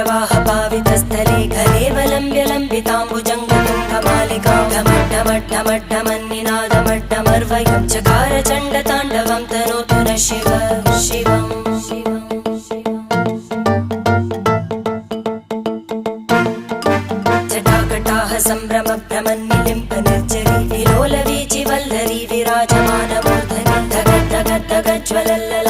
जटाटवीगलज्जलप्रवाहपावितस्थले घलेवलम्ब्यलम्बिताम्बुजङ्गतुङ्गमालिकां ढमड्ढमड्ढमड्ढमन्निनादमड्ढमर्वयं चकार चण्डताण्डवं तनोतु नः शिव शिवम् जटाकटाह सम्भ्रमभ्रमन्निलिम्पनिर्झरी विलोलवीचिवल्लरी विराजमानमूर्धनि धगद्धगद्धगज्ज्वलल्ल